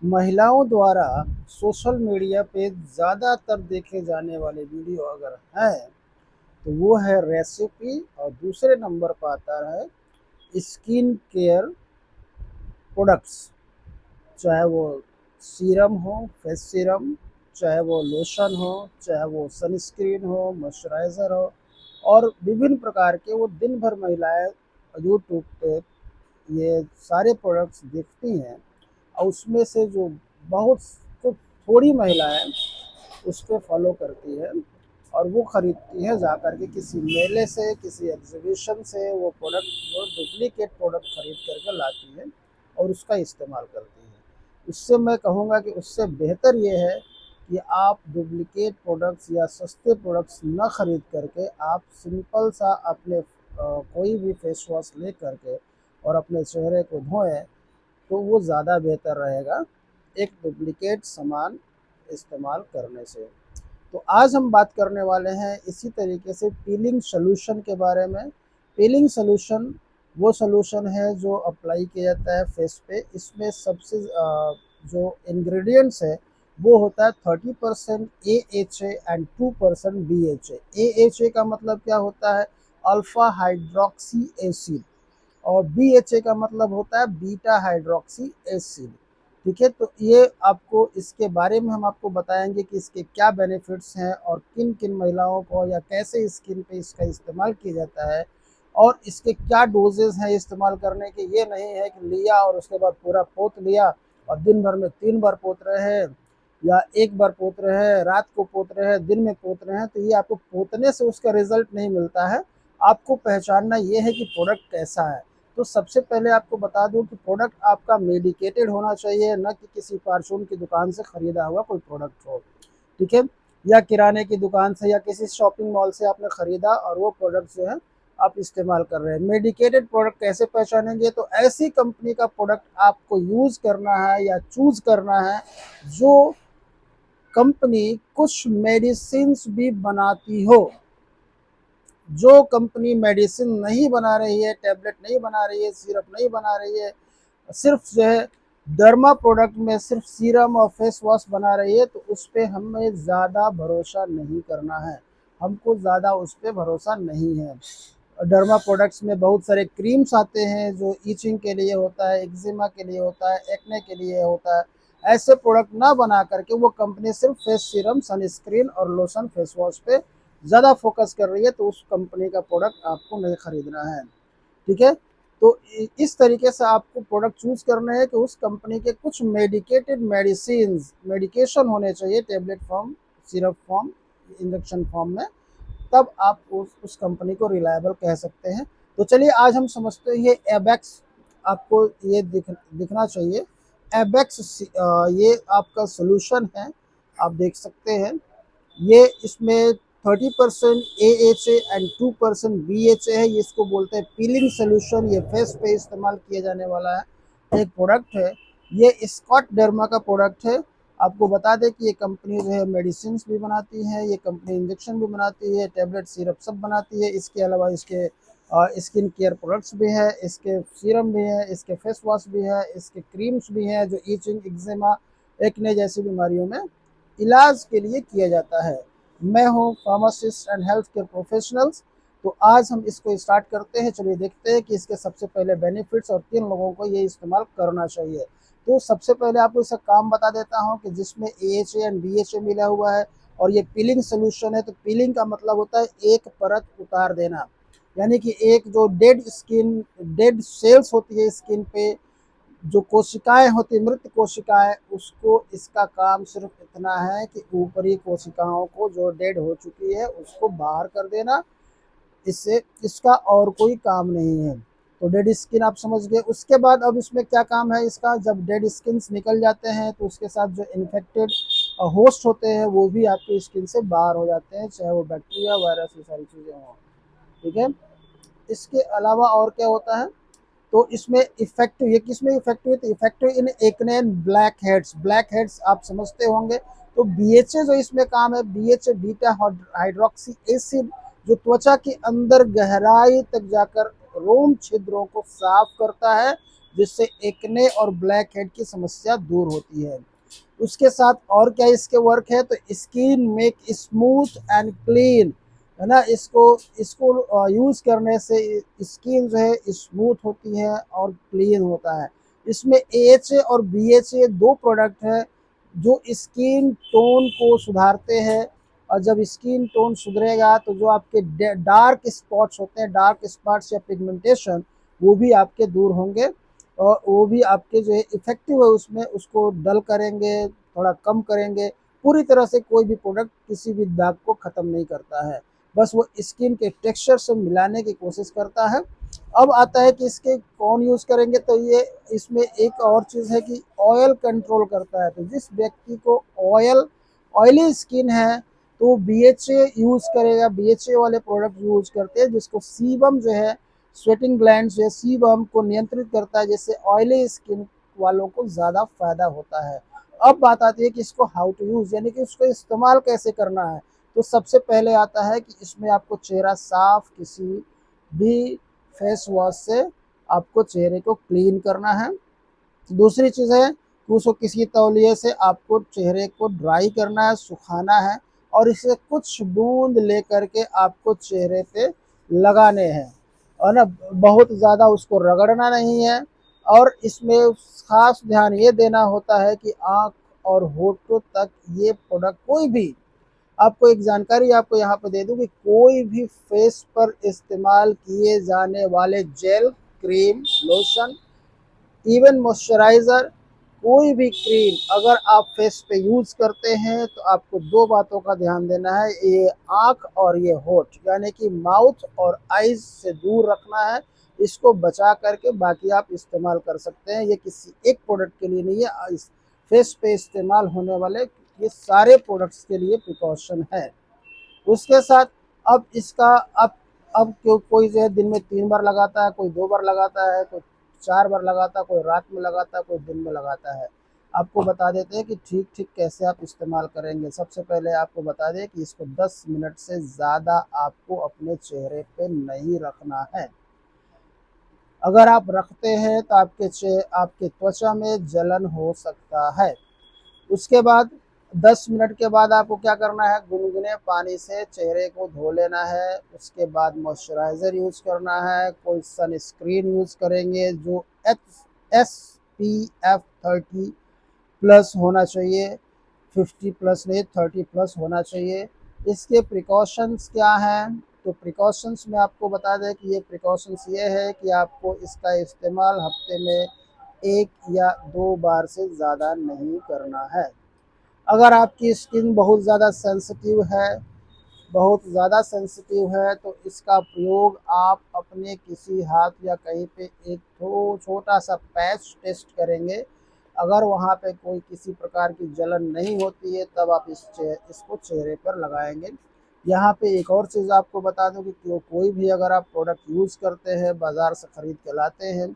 महिलाओं द्वारा social media पे ज़्यादातर देखे जाने वाले वीडियो अगर हैं तो वो है रेसिपी, और दूसरे नंबर पर आता है स्किन केयर प्रोडक्ट्स। चाहे वो सीरम हो, फेस सीरम, चाहे वो लोशन हो, चाहे वो सनस्क्रीन हो, मॉइस्चराइज़र हो, और विभिन्न प्रकार के वो दिन भर महिलाएं यूट्यूब पे ये सारे प्रोडक्ट्स देखती हैं। और उसमें से जो बहुत कुछ थोड़ी महिलाएं उस पे फॉलो करती है और वो ख़रीदती है जा कर के किसी मेले से, किसी एग्जीबिशन से वो प्रोडक्ट, वो डुप्लीकेट प्रोडक्ट खरीद करके लाती है और उसका इस्तेमाल करती है। उससे मैं कहूँगा कि उससे बेहतर ये है कि आप डुप्लीकेट प्रोडक्ट्स या सस्ते प्रोडक्ट्स न खरीद करके आप सिंपल सा अपने कोई भी फेस वॉश ले करके और अपने चेहरे को धोएं, तो वो ज़्यादा बेहतर रहेगा एक डुप्लीकेट सामान इस्तेमाल करने से। तो आज हम बात करने वाले हैं इसी तरीके से पीलिंग सॉल्यूशन के बारे में। पीलिंग सॉल्यूशन वो सॉल्यूशन है जो अप्लाई किया जाता है फेस पे। इसमें सबसे जो इंग्रेडिएंट्स है वो होता है 30% AHA एंड 2% BHA। AHA का मतलब क्या होता है? Alpha hydroxy acid. और BHA का मतलब होता है बीटा हाइड्रोक्सी एसिड। ठीक है, तो ये आपको इसके बारे में हम आपको बताएंगे कि इसके क्या बेनिफिट्स हैं और किन किन महिलाओं को या कैसे स्किन पे इसका इस्तेमाल किया जाता है, और इसके क्या डोजेज हैं इस्तेमाल करने के। ये नहीं है कि लिया और उसके बाद पूरा पोत लिया और दिन भर में 3 बार पोत रहे हैं या 1 बार पोत रहे हैं, रात को पोत रहे हैं, दिन में पोत रहे हैं। तो ये आपको पोतने से उसका रिजल्ट नहीं मिलता है। आपको पहचानना ये है कि प्रोडक्ट कैसा है। तो सबसे पहले आपको बता दूं कि प्रोडक्ट आपका मेडिकेटेड होना चाहिए, न कि किसी फार्चून की दुकान से खरीदा हुआ कोई प्रोडक्ट हो। ठीक है, या किराने की दुकान से या किसी शॉपिंग मॉल से आपने खरीदा और वो प्रोडक्ट जो है आप इस्तेमाल कर रहे हैं। मेडिकेटेड प्रोडक्ट कैसे पहचानेंगे? तो ऐसी कंपनी का प्रोडक्ट आपको यूज़ करना है या चूज़ करना है जो कंपनी कुछ मेडिसिन भी बनाती हो। जो कंपनी मेडिसिन नहीं बना रही है, टैबलेट नहीं बना रही है, सिरप नहीं बना रही है, सिर्फ जो है डर्मा प्रोडक्ट में सिर्फ सीरम और फेस वॉश बना रही है, तो उस पर हमें ज़्यादा भरोसा नहीं करना है। हमको ज़्यादा उस पर भरोसा नहीं है। डर्मा प्रोडक्ट्स में बहुत सारे क्रीम्स आते हैं जो ईचिंग के लिए होता है, एक्जिमा के लिए होता है, एक्ने के लिए होता है। ऐसे प्रोडक्ट ना बना करके वो कंपनी सिर्फ फेस सीरम, सनस्क्रीन और लोशन, फेस वॉश पे ज़्यादा फोकस कर रही है, तो उस कंपनी का प्रोडक्ट आपको नहीं खरीदना है। ठीक है, तो इस तरीके से आपको प्रोडक्ट चूज करना है कि उस कंपनी के कुछ मेडिकेटेड मेडिकेशन होने चाहिए, tablet form, syrup form, injection form में। तब आप उस कंपनी को रिलायबल कह सकते हैं। तो चलिए आज हम समझते हैं ये एबेक्स। आपको ये दिखना चाहिए एबेक्स। ये आपका सोल्यूशन है, आप देख सकते हैं। ये इसमें 30% AHA एंड 2% BHA है। ये इसको बोलते हैं पीलिंग सोल्यूशन। ये फेस पे इस्तेमाल किया जाने वाला है एक प्रोडक्ट है। ये स्कॉट डर्मा का प्रोडक्ट है। आपको बता दें कि ये कंपनी जो है मेडिसिन भी बनाती है, ये कंपनी इंजेक्शन भी बनाती है, टेबलेट सिरप सब बनाती है। इसके अलावा इसके स्किन केयर प्रोडक्ट्स भी है, इसके सीरम भी है, इसके फेस वॉश भी है, इसके क्रीम्स भी हैं जो ईचिंग, एक्जिमा, एक्ने जैसी बीमारियों में इलाज के लिए किया जाता है। मैं हूँ pharmacist and health care professionals. तो आज हम इसको स्टार्ट करते हैं। चलिए देखते हैं कि इसके सबसे पहले बेनिफिट्स और किन लोगों को ये इस्तेमाल करना चाहिए। तो सबसे पहले आपको इसका काम बता देता हूँ कि जिसमें AHA एंड BHA मिला हुआ है और ये पीलिंग सोल्यूशन है। तो पीलिंग का मतलब होता है एक परत उतार देना, यानी कि एक जो डेड सेल्स होती है स्किन पे, जो कोशिकाएं होती, मृत कोशिकाएं, उसको इसका काम सिर्फ इतना है कि ऊपरी कोशिकाओं को जो डेड हो चुकी है उसको बाहर कर देना। इससे इसका और कोई काम नहीं है। तो डेड स्किन आप समझ गए। उसके बाद अब इसमें क्या काम है इसका? जब डेड स्किन निकल जाते हैं तो उसके साथ जो इन्फेक्टेड होस्ट होते हैं वो भी आपकी स्किन से बाहर हो जाते हैं, चाहे वो बैक्टीरिया, वायरस, ये सारी चीज़ें हों। ठीक है, इसके अलावा और क्या होता है? तो इसमें इफेक्टिव, ये किसमें इफेक्टिव है? तो effective in acne and black heads. Black heads आप समझते होंगे। तो BHA जो इसमें काम है, BHA बीटा हाइड्रोक्सी एसिड, जो त्वचा के अंदर गहराई तक जाकर रोम छिद्रों को साफ करता है जिससे एक्ने और ब्लैक हेड की समस्या दूर होती है। उसके साथ और क्या इसके वर्क है, तो skin make smooth and clean, है ना। इसको इसको यूज़ करने से स्किन जो है स्मूथ होती है और क्लीन होता है। इसमें AHA और BHA दो प्रोडक्ट है जो स्किन टोन को सुधारते हैं। और जब स्किन टोन सुधरेगा तो जो आपके डार्क स्पॉट्स होते हैं, डार्क स्पॉट्स या पिगमेंटेशन, वो भी आपके दूर होंगे और वो भी आपके जो है इफेक्टिव है उसमें उसको डल करेंगे, थोड़ा कम करेंगे। पूरी तरह से कोई भी प्रोडक्ट किसी भी दाग को ख़त्म नहीं करता है, बस वो स्किन के टेक्सचर से मिलाने की कोशिश करता है। अब आता है कि इसके कौन यूज़ करेंगे, तो ये इसमें एक और चीज़ है कि ऑयल कंट्रोल करता है। तो जिस व्यक्ति को ऑयली स्किन है तो वो BHA यूज़ करेगा, BHA वाले प्रोडक्ट यूज़ करते हैं, जिसको सीबम जो है स्वेटिंग ग्लैंड जो है सीबम को नियंत्रित करता है, जिससे ऑयली स्किन वालों को ज़्यादा फायदा होता है। अब बात आती है कि इसको हाउ टू यूज़, यानी कि उसको इस्तेमाल कैसे करना है। तो सबसे पहले आता है कि इसमें आपको चेहरा साफ किसी भी फेस वॉश से आपको चेहरे को क्लीन करना है। दूसरी चीज़ है कि उसको किसी तौलिए से आपको चेहरे को ड्राई करना है, सुखाना है और इसे कुछ बूंद लेकर के आपको चेहरे पे लगाने हैं, और ना बहुत ज़्यादा उसको रगड़ना नहीं है। और इसमें ख़ास ध्यान ये देना होता है कि आँख और होठों तक ये प्रोडक्ट कोई भी, आपको एक जानकारी आपको यहाँ पे दे दूँ कि कोई भी फेस पर इस्तेमाल किए जाने वाले gel, cream, lotion, even moisturiser, कोई भी क्रीम अगर आप फेस पे यूज़ करते हैं तो आपको दो बातों का ध्यान देना है, ये आँख और ये होठ यानी कि माउथ और आइज़ से दूर रखना है। इसको बचा करके बाकी आप इस्तेमाल कर सकते हैं। ये किसी एक प्रोडक्ट के लिए नहीं है, इस फेस पे इस्तेमाल होने वाले ये सारे प्रोडक्ट्स के लिए प्रिकॉशन है। उसके साथ अब इसका अब क्यों कोई जो है दिन में 3 बार लगाता है, कोई 2 बार लगाता है, कोई 4 बार लगाता है, कोई रात में लगाता है, कोई दिन में लगाता है। आपको बता देते हैं कि ठीक-ठीक कैसे आप इस्तेमाल करेंगे। सबसे पहले आपको बता दें कि इसको 10 मिनट से ज़्यादा आपको अपने चेहरे पे नहीं रखना है। अगर आप रखते हैं तो आपके त्वचा में जलन हो सकता है। उसके बाद 10 मिनट के बाद आपको क्या करना है, गुनगुने पानी से चेहरे को धो लेना है। उसके बाद मॉइस्चराइज़र यूज़ करना है, कोई सनस्क्रीन यूज़ करेंगे जो SPF 30 प्लस होना चाहिए, 50 प्लस नहीं 30 प्लस होना चाहिए। इसके प्रिकॉशंस क्या हैं, तो प्रिकॉशंस में आपको बता दें कि ये प्रिकॉशंस ये है कि आपको इसका इस्तेमाल हफ्ते में 1 या 2 बार से ज़्यादा नहीं करना है। अगर आपकी स्किन बहुत ज़्यादा सेंसिटिव है तो इसका प्रयोग आप अपने किसी हाथ या कहीं पे एक छोटा सा पैच टेस्ट करेंगे। अगर वहाँ पे कोई किसी प्रकार की जलन नहीं होती है तब आप इसको चेहरे पर लगाएंगे। यहाँ पे एक और चीज़ आपको बता दूँ कि कोई भी अगर आप प्रोडक्ट यूज़ करते हैं, बाज़ार से ख़रीद के लाते हैं,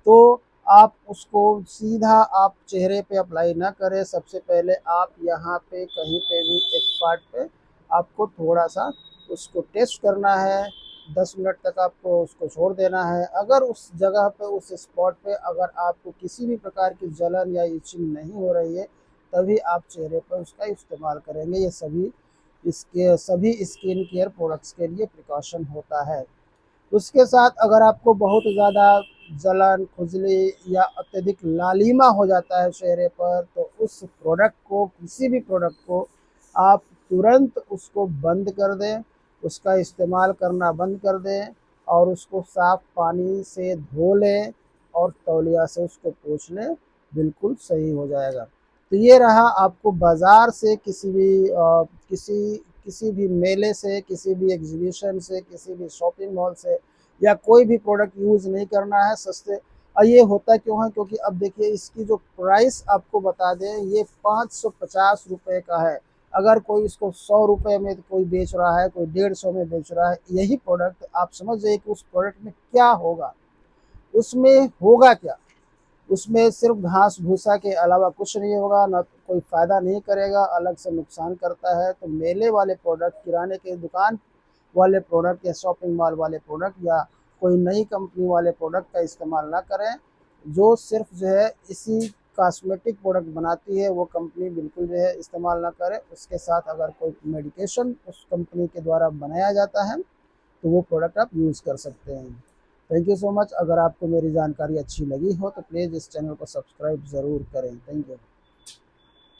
तो आप उसको सीधा आप चेहरे पे अप्लाई ना करें। सबसे पहले आप यहाँ पे कहीं पे भी एक पार्ट पे आपको थोड़ा सा उसको टेस्ट करना है। 10 मिनट तक आपको उसको छोड़ देना है। अगर उस जगह पे उस स्पॉट पे अगर आपको किसी भी प्रकार की जलन या इचिंग नहीं हो रही है तभी आप चेहरे पर उसका इस्तेमाल करेंगे। ये सभी स्किन केयर प्रोडक्ट्स के लिए प्रिकॉशन होता है। उसके साथ अगर आपको बहुत ज़्यादा जलन, खुजली या अत्यधिक लालिमा हो जाता है चेहरे पर, तो उस प्रोडक्ट को किसी भी प्रोडक्ट को आप तुरंत उसको बंद कर दें, उसका इस्तेमाल करना बंद कर दें और उसको साफ़ पानी से धो लें और तौलिया से उसको पोंछ लें, बिल्कुल सही हो जाएगा। तो ये रहा आपको बाज़ार से किसी भी मेले से, किसी भी एग्जीबिशन से, किसी भी शॉपिंग मॉल से या कोई भी प्रोडक्ट यूज़ नहीं करना है सस्ते। और ये होता क्यों है, क्योंकि अब देखिए इसकी जो प्राइस आपको बता दें ये 550 रुपये का है। अगर कोई इसको 100 रुपये में कोई बेच रहा है, कोई 150 में बेच रहा है, यही प्रोडक्ट आप समझ जाइए कि उस प्रोडक्ट में क्या होगा, उसमें होगा क्या। उसमें सिर्फ घास भूसा के अलावा कुछ नहीं होगा, ना कोई फ़ायदा नहीं करेगा, अलग से नुकसान करता है। तो मेले वाले प्रोडक्ट, किराने की दुकान वाले प्रोडक्ट या शॉपिंग मॉल वाले प्रोडक्ट या कोई नई कंपनी वाले प्रोडक्ट का इस्तेमाल ना करें। जो सिर्फ जो है इसी कॉस्मेटिक प्रोडक्ट बनाती है वो कंपनी बिल्कुल जो है इस्तेमाल ना करे। उसके साथ अगर कोई मेडिकेशन उस कंपनी के द्वारा बनाया जाता है तो वो प्रोडक्ट आप यूज़ कर सकते हैं। Thank you so much. अगर आपको मेरी जानकारी अच्छी लगी हो तो प्लीज़ इस चैनल को सब्सक्राइब ज़रूर करें। Thank you.